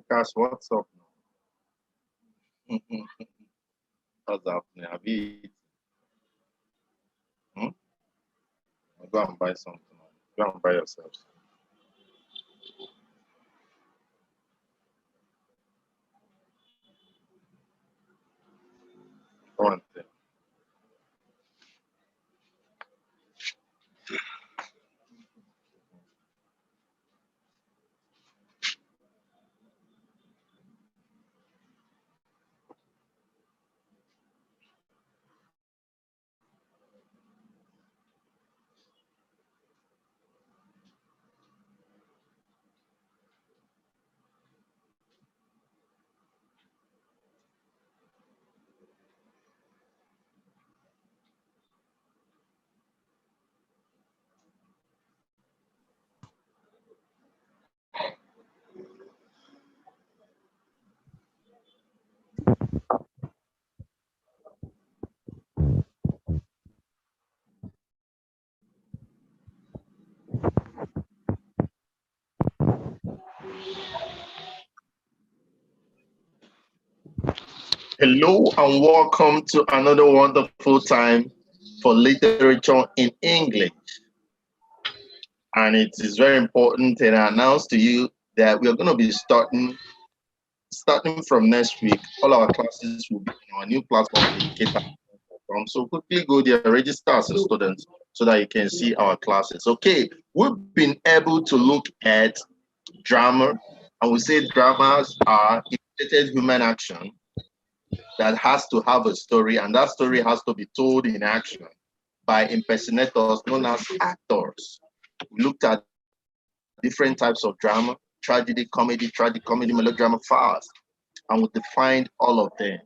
Gosh, what's up now? What's happening? Have you eaten? Hmm? Go and buy something. Go and buy yourself. Go and take. Hello and welcome to another wonderful time for literature in English. And it is very important to announce to you that we are going to be starting from next week. All our classes will be on our new platform, Tclassified.com. So quickly go there, register as a student so that you can see our classes. Okay, we've been able to look at drama, and we say dramas are imitated human action that has to have a story, and that story has to be told in action by impersonators known as actors. We looked at different types of drama: tragedy, comedy, tragic comedy, melodrama, farce, and we defined all of them.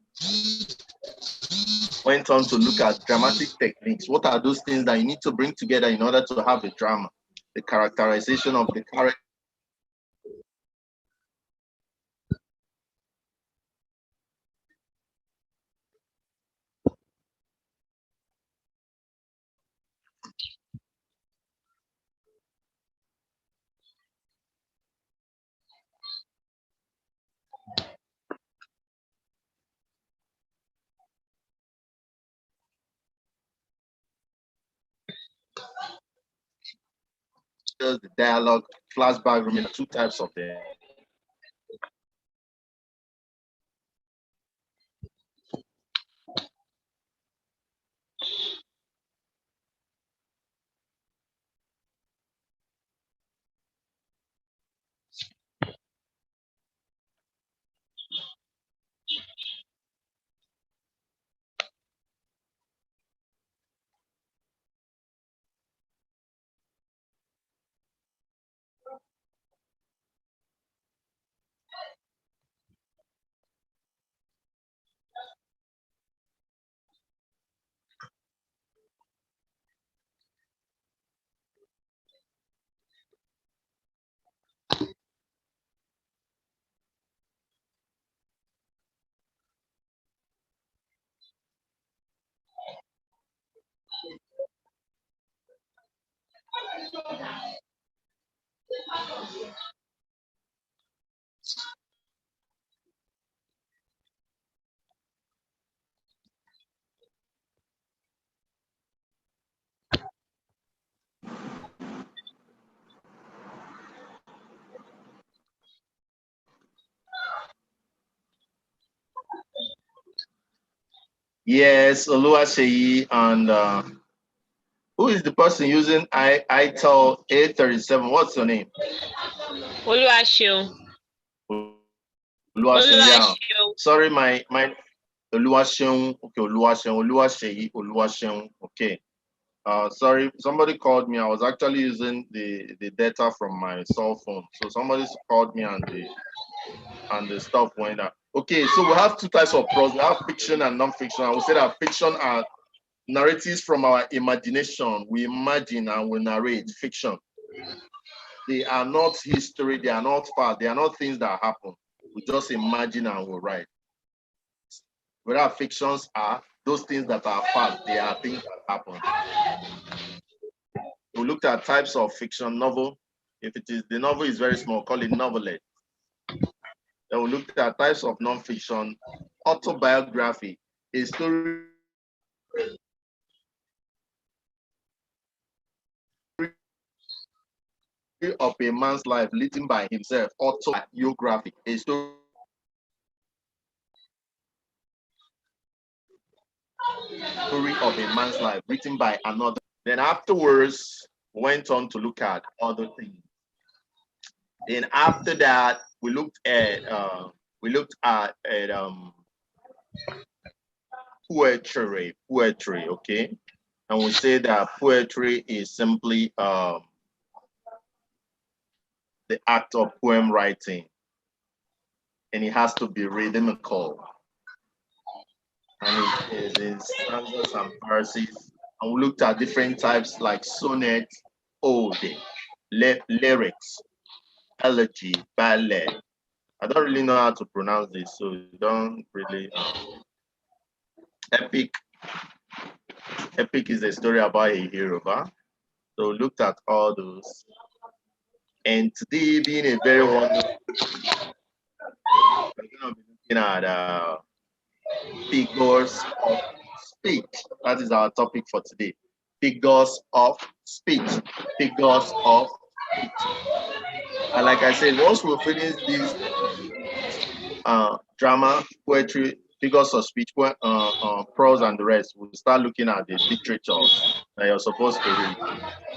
Went on to look at dramatic techniques. What are those things that you need to bring together in order to have a drama? The characterization of the character. The dialogue, flashback, remember two types of them. Yes, Oluwaseyi, and who is the person using ITEL A37? What's your name? Oluwaseun. Oluwaseun, yeah. Sorry, my Oluwaseun. Okay, Oluwaseyi, Oluwaseun. Okay. Sorry, somebody called me. I was actually using the data from my cell phone. So somebody called me and the stuff went out. Okay, so we have two types of prose. We have fiction and non-fiction. I would say that fiction are narratives from our imagination. We imagine and we narrate. Fiction. They are not history. They are not fact. They are not things that happen. We just imagine and we write. Whereas fictions are those things that are fact. They are things that happen. We looked at types of fiction. Novel. If it is the novel is very small, call it novelette. Then we looked at types of non-fiction, autobiography, a story of a man's life written by himself, autobiography, a story of a man's life written by another. Then afterwards, went on to look at other things. Then after that, we looked at poetry, okay? And we say that poetry is simply the act of poem writing, and it has to be rhythmical, and it is in stanzas and verses. And we looked at different types like sonnet, ode, lyrics, elegy, ballad. I don't really know how to pronounce this, so don't really. Epic. Epic is a story about a hero, huh? So looked at all those. And today, being a very wonderful, we're going to be looking at figures of speech. That is our topic for today. Figures of speech. Figures of speech. And like I said, once we finish this drama, poetry, figures of speech, prose, and the rest, we'll start looking at the literature that you're supposed to read.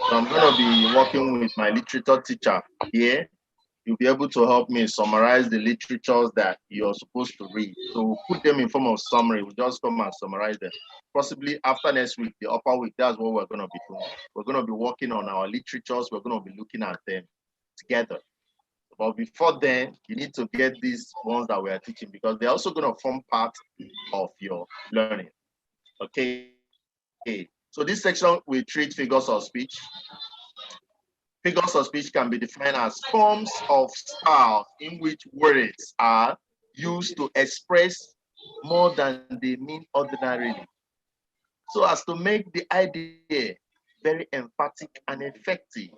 So I'm going to be working with my literature teacher here. You'll be able to help me summarize the literatures that you're supposed to read. So we'll put them in form of summary. We'll just come and summarize them. Possibly after next week, the upper week, that's what we're going to be doing. We're going to be working on our literatures. We're going to be looking at them together. But before then, you need to get these ones that we are teaching because they're also going to form part of your learning. Okay. So this section, we treat figures of speech. Figures of speech can be defined as forms of style in which words are used to express more than they mean ordinarily, so as to make the idea very emphatic and effective.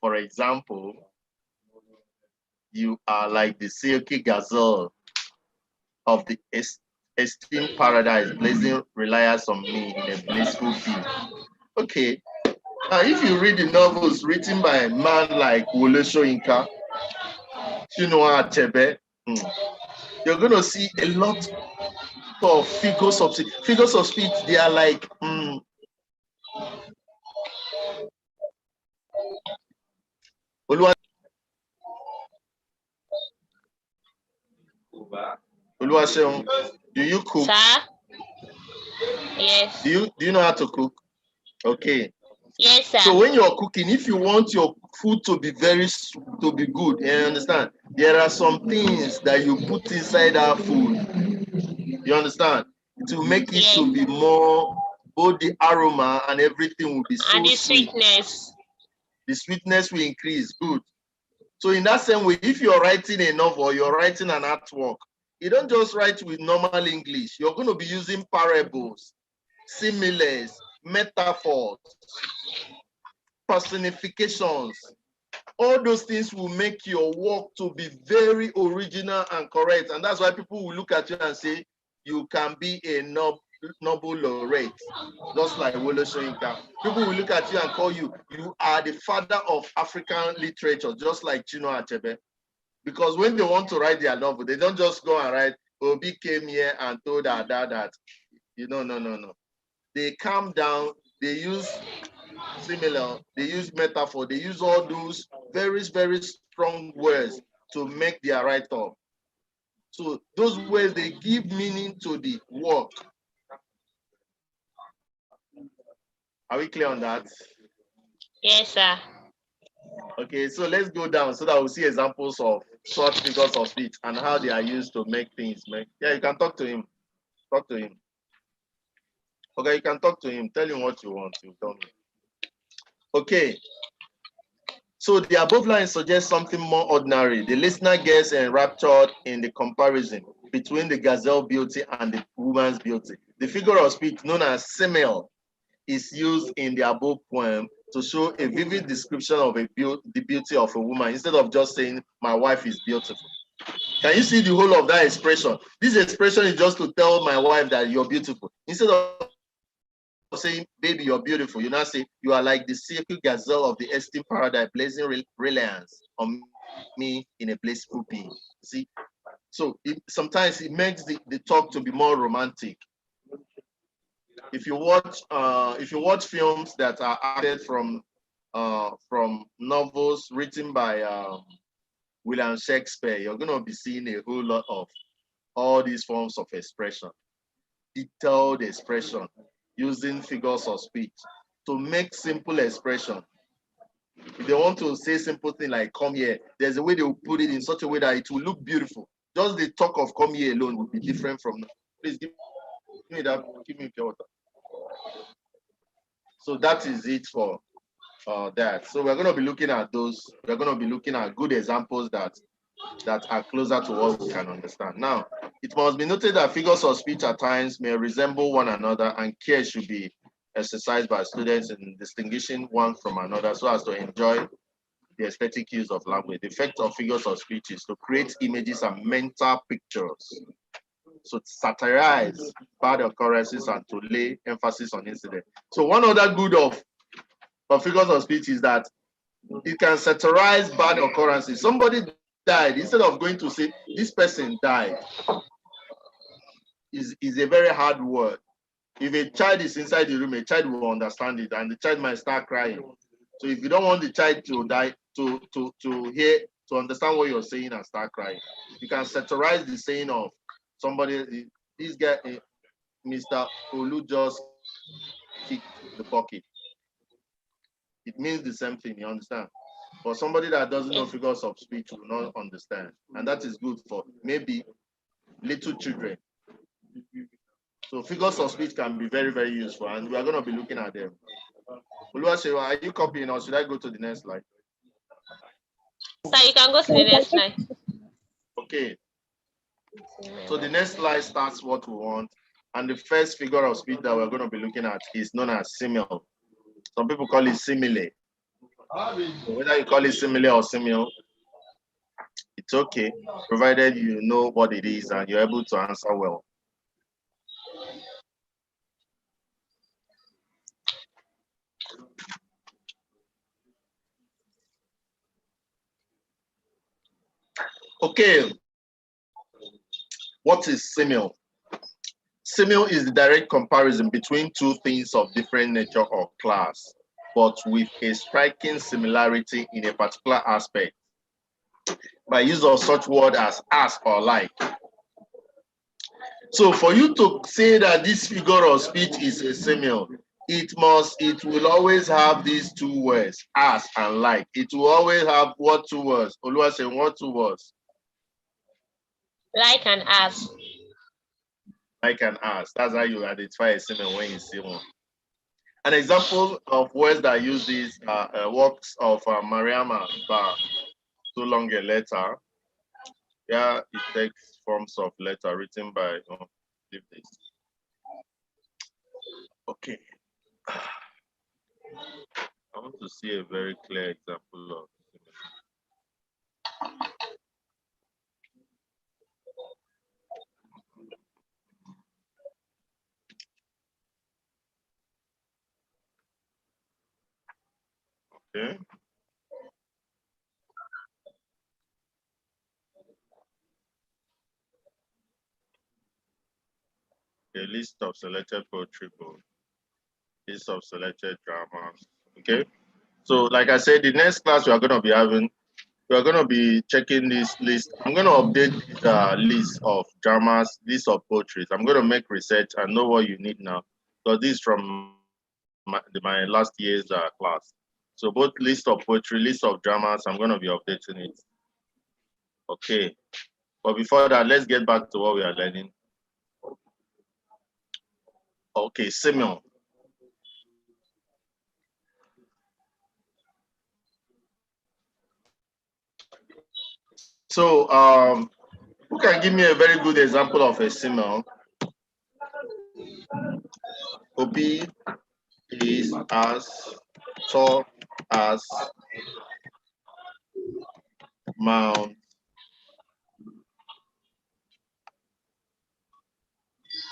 For example, you are like the silky gazelle of the esteemed paradise, blazing reliance on me in a blissful view. Okay, now if you read the novels written by a man like Wole Soyinka, Chinua Achebe, you're going to see a lot of figures of speech. Figures of speech, they are like Oluwaseun, do you cook? Sir? Yes. Do you know how to cook? Okay. Yes, sir. So when you're cooking, if you want your food to be good, you understand? There are some things that you put inside our food. You understand? To make it to be more, both the aroma and everything will be so and the sweet. sweetness. The sweetness will increase. Good. So in that same way, if you're writing a novel, you're writing an artwork, you don't just write with normal English. You're going to be using parables, similes, metaphors, personifications. All those things will make your work to be very original and correct. And that's why people will look at you and say, you can be a Nobel laureate, just like Wole Soyinka. People will look at you and call you, you are the father of African literature, just like Chinua Achebe. Because when they want to write their novel, they don't just go and write, Obi came here and told her that. You know, no. They calm down, they use similar, they use metaphor, they use all those very, very strong words to make their write-up. So those words, they give meaning to the work. Are we clear on that? Yes, sir. Okay, so let's go down so that we'll see examples of such figures of speech and how they are used to make things. Yeah, you can talk to him. Talk to him. Okay, you can talk to him. Tell him what you want. You tell me. Okay. So the above line suggests something more ordinary. The listener gets enraptured in the comparison between the gazelle beauty and the woman's beauty. The figure of speech known as simile is used in the above poem to show a vivid description of the beauty of a woman instead of just saying, my wife is beautiful. Can you see the whole of that expression? This expression is just to tell my wife that you're beautiful. Instead of saying, baby, you're beautiful, you now say, you are like the silky gazelle of the esteemed paradise, blazing reliance on me in a blissful being. See? So sometimes it makes the talk to be more romantic. If you watch films that are added from novels written by William Shakespeare, you're going to be seeing a whole lot of all these forms of expression, detailed expression, using figures of speech to make simple expression. If they want to say simple thing like come here, there's a way they will put it in such a way that it will look beautiful. Just the talk of come here alone would be different from, please give me that, give me pure water. So that is it for that. So we're going to be looking at those. We're going to be looking at good examples that are closer to what we can understand. Now, it must be noted that figures of speech at times may resemble one another, and care should be exercised by students in distinguishing one from another so as to enjoy the aesthetic use of language. The effect of figures of speech is to create images and mental pictures. So to satirize bad occurrences and to lay emphasis on incident. So one other good of figures of speech is that it can satirize bad occurrences. Somebody died, instead of going to say this person died, is a very hard word. If a child is inside the room, a child will understand it, and the child might start crying. So if you don't want the child to die, to understand what you're saying and start crying, you can satirize the saying of somebody. This guy, Mr. Olu, just kicked the bucket. It means the same thing, you understand? But somebody that doesn't know figures of speech will not understand. And that is good for maybe little children. So figures of speech can be very, very useful, and we are going to be looking at them. Oluwasewa, are you copying, or should I go to the next slide? So you can go to the next slide. Okay. So the next slide starts what we want. And the first figure of speech that we're going to be looking at is known as simile. Some people call it simile. So whether you call it simile or simile, it's okay, provided you know what it is and you're able to answer well. Okay, what is simile? Simile is the direct comparison between two things of different nature or class, but with a striking similarity in a particular aspect, by use of such word as or like. So for you to say that this figure of speech is a simile, it will always have these two words, as and like. It will always have what two words? Oluwaseun, what two words? Like and as. Like and as. That's how you identify a simile when you see one. An example of words that use these works of Mariama Ba, So Long a Letter. Yeah, it takes forms of letter written by this. Okay. I want to see a very clear example of okay. A list of selected poetry books, list of selected dramas. Okay. So, like I said, the next class we are going to be having, we are going to be checking this list. I'm going to update the list of dramas, list of poetry. I'm going to make research and know what you need now. So this is from my last year's class. So both list of poetry, list of dramas, I'm going to be updating it. Okay. But before that, let's get back to what we are learning. Okay, simile. So, who can give me a very good example of a simile? Obi is as tall as Mount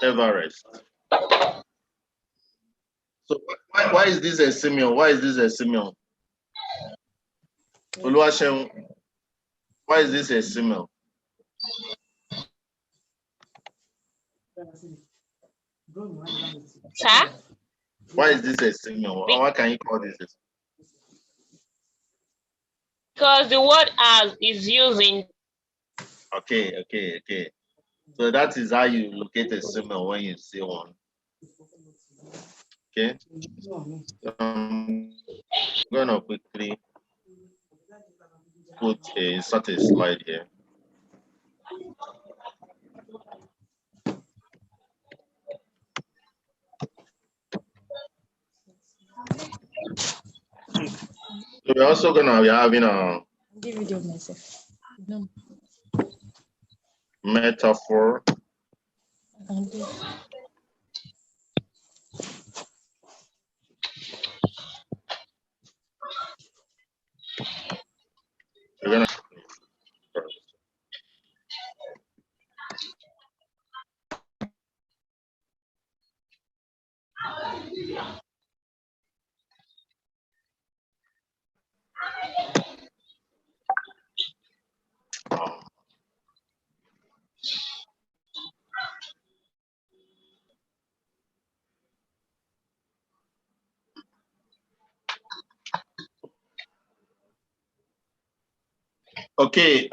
Everest. So why is this a simile? Why is this a simile? Oluwaseun, why is this a simile? Sir? Why is this a simile? Why can you call this? Because the word as is used in. Okay. So that is how you locate a simile when you see one. Okay. I'm gonna quickly insert a slide here. So we're also gonna be having a metaphor. We're gonna okay.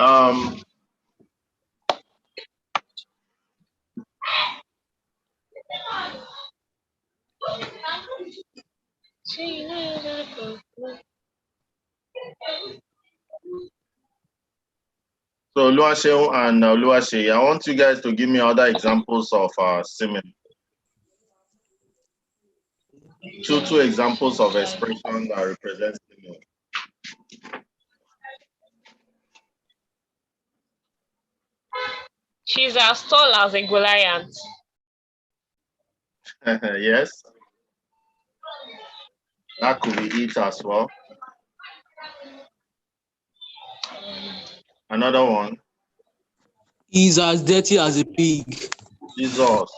So Oluwaseun and Oluwase, I want you guys to give me other examples of simile. Two examples of expression that represent simile. She's as tall as a Goliath. Yes. That could be it as well. Another one. He's as dirty as a pig. Jesus.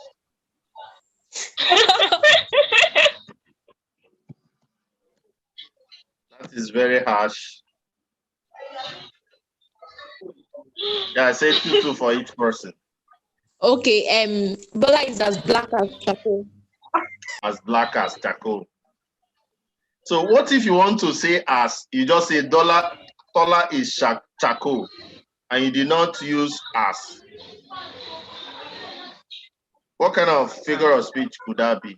That is very harsh. Yeah, I say two for each person. Okay, Bola is as black as charcoal. As black as charcoal. So what if you want to say as, you just say dollar is charcoal, and you did not use as? What kind of figure of speech could that be?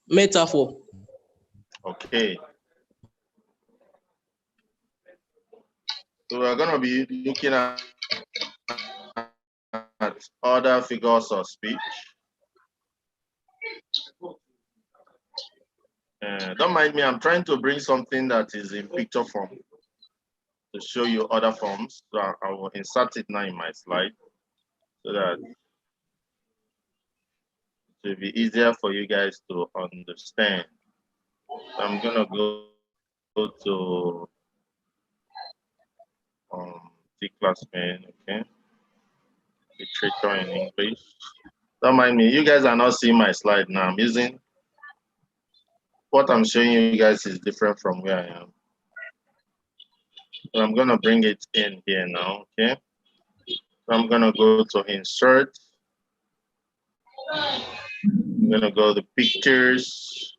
Metaphor. Okay. So we're going to be looking at other figures of speech. Don't mind me, I'm trying to bring something that is in picture form to show you other forms. So I will insert it now in my slide so that it will be easier for you guys to understand. I'm gonna go to Tclassified, okay? Literature in English. Don't mind me, you guys are not seeing my slide now. I'm using what I'm showing you guys is different from where I am. So I'm gonna bring it in here now, okay? So I'm gonna go to insert. I'm gonna go to pictures,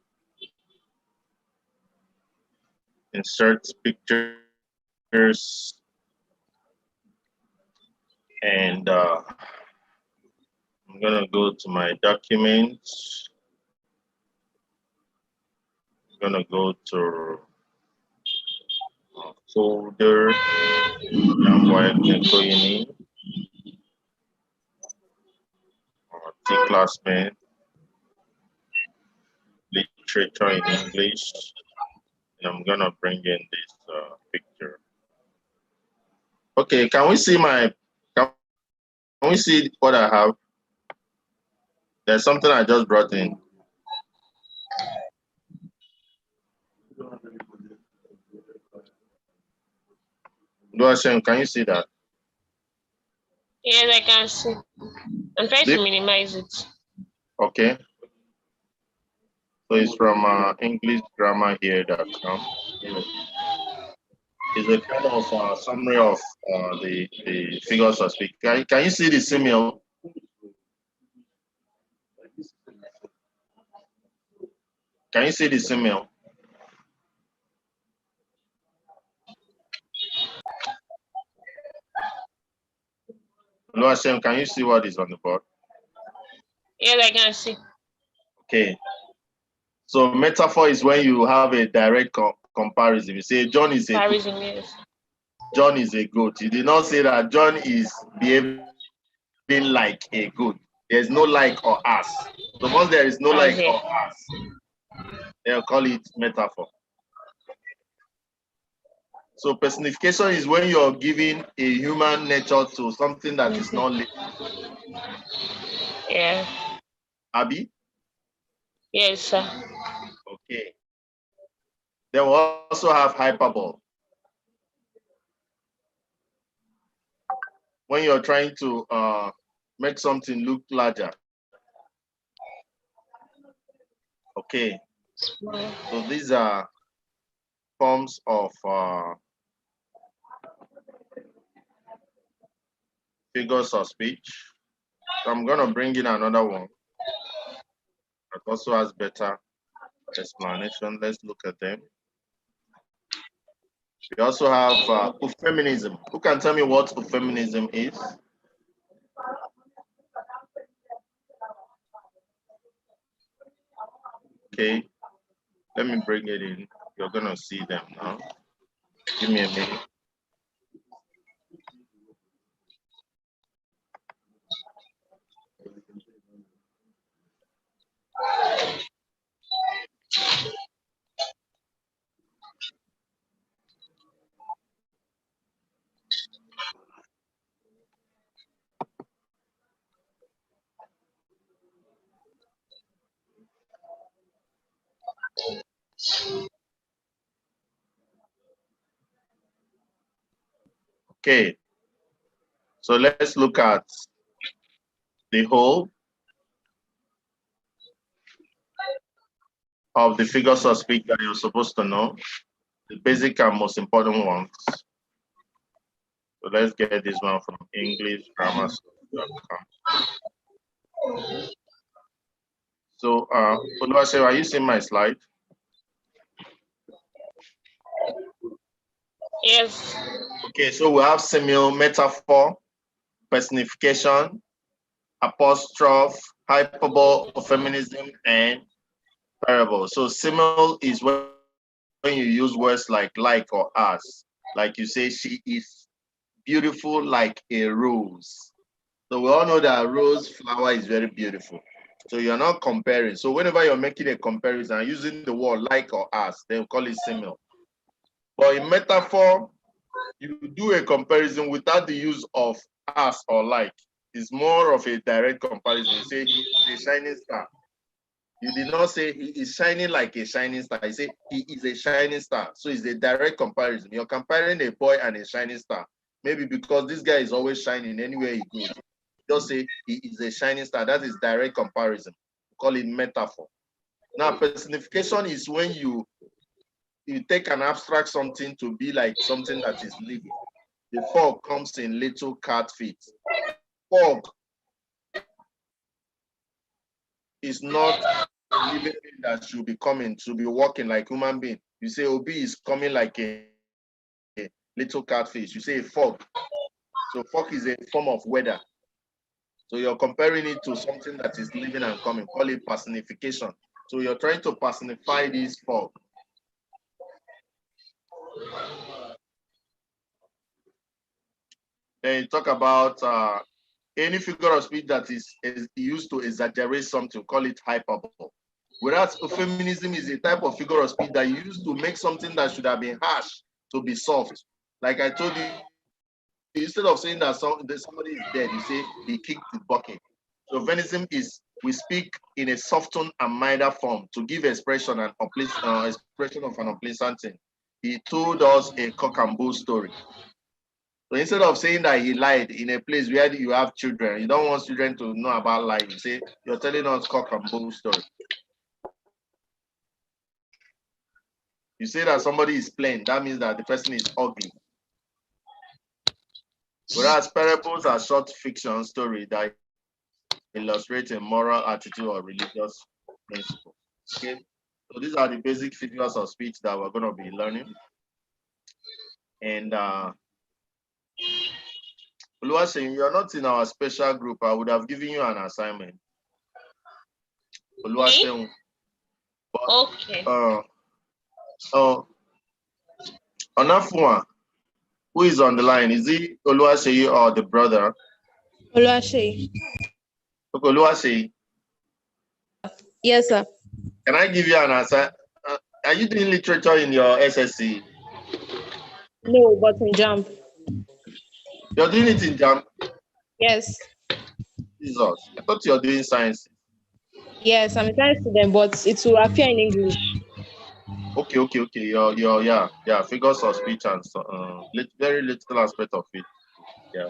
insert pictures, and I'm gonna go to my documents. I'm gonna go to folder, WAEC, Tclassified, literature in English, and I'm gonna bring in this picture. Okay, can we see what I have? There's something I just brought in. Duashem, can you see that? Yes, I can see. I'm trying to minimize it. Okay. So it's from EnglishGrammarHere.com. It's a kind of summary of the figures of speech. Can you see the simile? Can you see the simile? Hello, Hashem, can you see what is on the board? Yes, I can see. Okay. So metaphor is when you have a direct comparison. You say John is a Comparison, yes. John is a goat. You did not say that John is behaving like a goat. There's no like or as. So once there is no like or as, they'll call it metaphor. So personification is when you're giving a human nature to something that is not living. Yeah. Abby? Yes, sir. Okay. Then we also have hyperbole. When you're trying to make something look larger. Okay. So these are forms of figures of speech. So I'm going to bring in another one that also has better explanation. Let's look at them. We also have feminism. Who can tell me what feminism is? Okay, let me bring it in. You're going to see them now. Give me a minute. Okay, so let's look at the whole of the figures of speech that you're supposed to know, the basic and most important ones. So let's get this one from EnglishGrammer.com. So, Oluwase, are you seeing my slide? Yes. Okay, so we have simile, metaphor, personification, apostrophe, hyperbole, feminism, and parable. So simile is when you use words like or as. Like you say, she is beautiful like a rose. So we all know that a rose flower is very beautiful. So you're not comparing. So whenever you're making a comparison using the word like or as, they call it simile. But in metaphor, you do a comparison without the use of as or like. It's more of a direct comparison. You say he is a shining star. You did not say he is shining like a shining star. You say he is a shining star. So it's a direct comparison. You're comparing a boy and a shining star. Maybe because this guy is always shining anywhere he goes. Just say he is a shining star. That is direct comparison. We call it metaphor. Now, personification is when you take an abstract something to be like something that is living. The fog comes in little cat feet. Fog is not a living being that should be coming, to be walking like human being. You say Obi is coming like a little catfish. You say fog. So fog is a form of weather. So you're comparing it to something that is living and coming. Call it personification. So you're trying to personify this fog. Then you talk about any figure of speech that is used to exaggerate something, call it hyperbole. Whereas feminism is a type of figure of speech that you use to make something that should have been harsh to be soft. Like I told you, instead of saying that somebody is dead, you say he kicked the bucket. So feminism is we speak in a softened and milder form to give expression and expression of an unpleasant thing. He told us a cock and bull story. So instead of saying that he lied in a place where you have children, you don't want children to know about lying. You say you're telling us cock and bull story. You say that somebody is plain, that means that the person is ugly. Whereas parables are short fiction story that illustrate a moral attitude or religious principle. Okay, so these are the basic figures of speech that we're going to be learning. And Oluwaseyin, you're not in our special group. I would have given you an assignment. Oluwaseyin. Okay. Onafua, who is on the line? Is he Oluwaseyi or the brother? Oluwaseyi. Okay, Oluwaseyi. Yes, sir. Can I give you an answer? Are you doing literature in your SSC? No, but in JAMB. You're doing it in JAMB? Yes. Jesus, I thought you're doing science. Yes, I'm a science student, but it will appear in English. Okay. Yeah. Figures of speech and very little aspect of it. Yeah,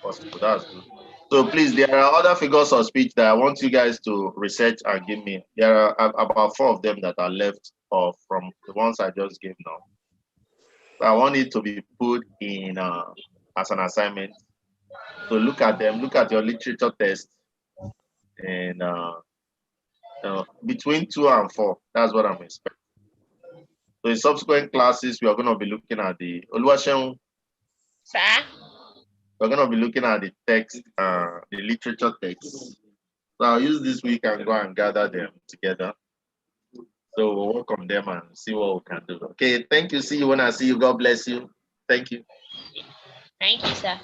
possible. That's good. So please, there are other figures of speech that I want you guys to research and give me. There are about 4 of them that are left off from the ones I just gave now. So I want it to be put in as an assignment. So look at them, look at your literature test, and between 2 and 4, that's what I'm expecting. So in subsequent classes, we are going to be looking at the Oluwaseun. Sir? We're going to be looking at the text, the literature text. So I'll use this week and go and gather them together. So we'll work on them and see what we can do. Okay, thank you. See you when I see you. God bless you. Thank you. Thank you, sir.